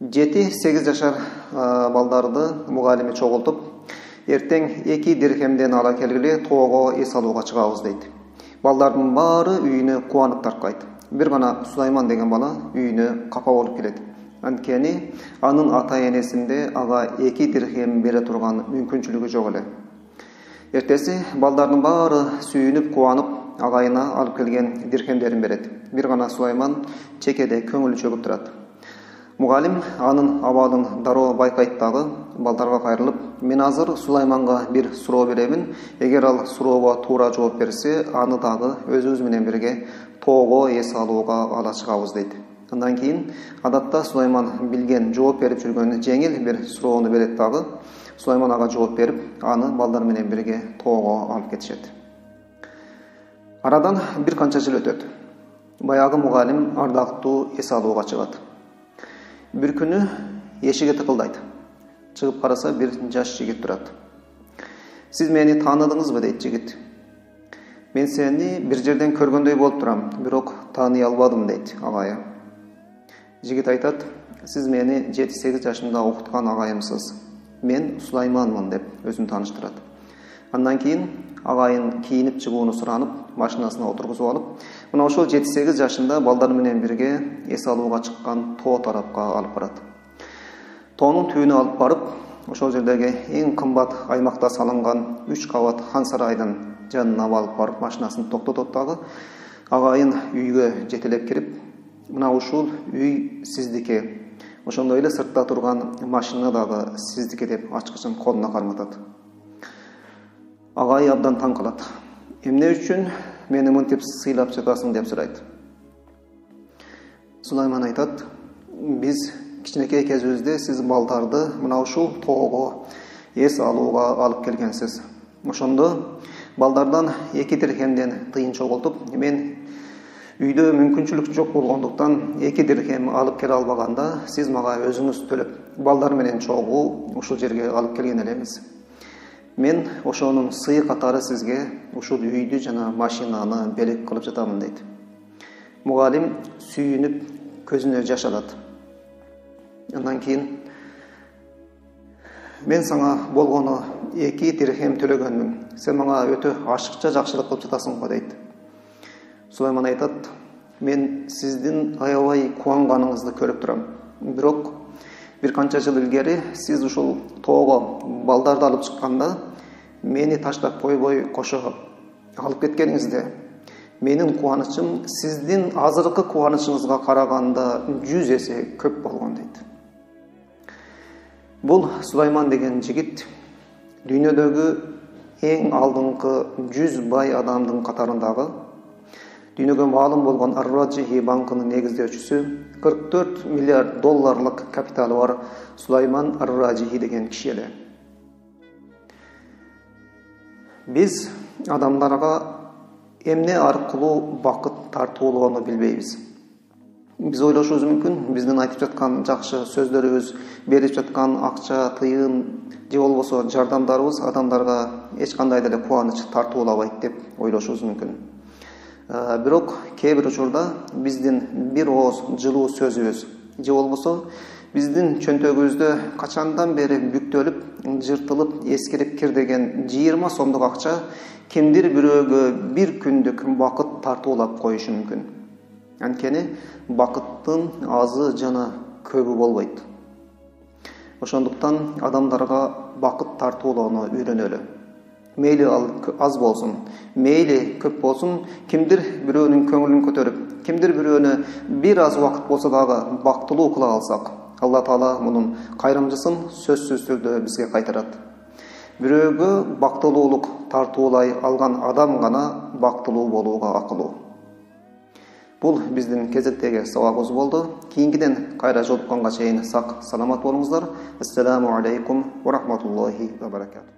7-8 жашар балдарды мугалими чогултуп, эртең 2 дирхемден ала келгиле тоого эс алууга чыгабыз дейт. Балдардын баары үйүнө кубанып тарткайт. Бир гана Сулайман деген бала үйүнө капа болуп келет. Анткени анын ата-энесинде ага 2 дирхем бере турган мүмкүнчүлүгү жок эле. Эртеси балдардын баары сүйүнүп кубанып агайына алып келген дирхемдерин берет. Бир гана Сулайман чекеде көңүлү чөгүп турат. Мугалим анын абалын дароо байкайт дагы балдарга кайрылып, мен азыр Сулайманга бир суроо беремин. Эгер ал суроого туура жооп берсе, аны дагы өзүбүз менен бирге тоого эс алууга ала чыгабыз дейт. Андан кийин адатта Сулайман билген, жооп берип жүргөн жеңил бир суроону берет дагы. Сулайман ага жооп берип, аны балдар менен бирге тоого алып кетишет. Арадан бир канча жыл өтөт. Баягы мугалим ардактуу эс алууга чыгат. Бир күнү эшиге тыкылдайт. Чыгып караса бир жаш жигит турат. Сиз мени тааныдыңызбы дейт жигит. Мен сени бир жерден көргөндөй болуп турам, бирок тааный албадым дейт агайы. Жигит айтат, сиз мени 7-8 жашымда окуткан агайымсыз. Мен Сулайманмын деп өзүн тааныштырат. Андан кийин агайын кийинип чыгууну суранып, машинасына отургузуп алып, мына ошол 7-8 жашында балдар менен бирге эс алууга чыккан тоо тарапка алып барат. Тоонун түбүнө алып барып, ошол жердеги эң кымбат аймакта салынган 3 кабат хан сарайдын жанына алып барып машинасын токтотот дагы агайын үйгө жетелеп кирип, мына ушул үй сиздики. Ошондой эле сыртта турган машина дагы сиздики деп ачкычын колуна карматат. Агай абдан таң калат. Эмне үчүн мени мынтип сыйлап жатасың деп сурайт. Сулайман айтат, биз кичинекей кезибизде сиз балдарды мына ушул тоого эс алууга алып келгенсиз. Ошондо балдардан 2 дирхемден тыйын чогултуп, мен үйдө мүмкүнчүлүк жок болгондуктан 2 дирхем алып келе албаганда, сиз мага өзүңүз төлөп, балдар менен чогуу ушул жерге алып келген элеңиз. Мен ошонун сыйы катары сизге ушул үйдү жана машинаны белек кылып жатамын дейт. Мугалим сүйүнүп көзүнө жаш алат. Андан кийин мен сага болгону 2 дирхем төлөгөнмүн. Сен мага өтө ашыкча жакшылык кылып жатасың го дейт. Сулайман айтат, мен сиздин аябай кубанганыңызды көрүп турам. Бирок бир канча жыл илгери сиз ушул тоого балдарды алып чыкканда, мени таштап койбой кошо алып кеткениңизде, менин кубанычым сиздин азыркы кубанычыңызга караганда 100 эсе көп болгон дейт. Бул Сулайман деген жигит дүйнөдөгү эң алдыңкы 100 бай адамдын катарындагы, дүйнөгө маалым болгон Ар-Раджихи банкынын негиздөөчүсү, 44 миллиард долларлык капиталы бар Сулайман Ар-Раджихи деген киши эле. Биз адамдарга эмне аркылуу бакыт тартуулоону билбейбиз. Биз ойлошубуз мүмкүн, биздин айтып жаткан жакшы сөздөрүбүз, берип жаткан акча, тыйын же болбосо жардамдарыбыз адамдарга эч кандай деле кубаныч тартуулабайт деп ойлошубуз мүмкүн. Бирок кээ бир учурда биздин бир ооз жылуу сөзүбүз же болбосо биздин чөнтөгүбүздө качандан бери бүктөлүп, жыртылып, эскирип кирдеген 20 сомдук акча кимдир бирөөгө бир күндүк бакыт тартуулап коюшу мүмкүн. Анткени бакыттын азы жана көбү болбойт. Ошондуктан адамдарга бакыт тартуулоону үйрөнөлү. Мейли ал аз болсун, мейли көп болсун, кимдир бирөөнүн көңүлүн көтөрүп, кимдир бирөөнү бир аз убакыт болсо дагы бактылуу кыла алсак, Алла Таала мунун кайрымчысын сөзсүз түрдө бизге кайтарат. Бирөөгө бактылуулук тартуулай алган адам гана бактылуу болууга акылуу. Бул биздин кезектеги сабагыбыз болду. Кийинкиден кайра жолукканга чейин сак саламат болуңуздар. Ассаламу алейкум ва рахматуллахи ва баракатух.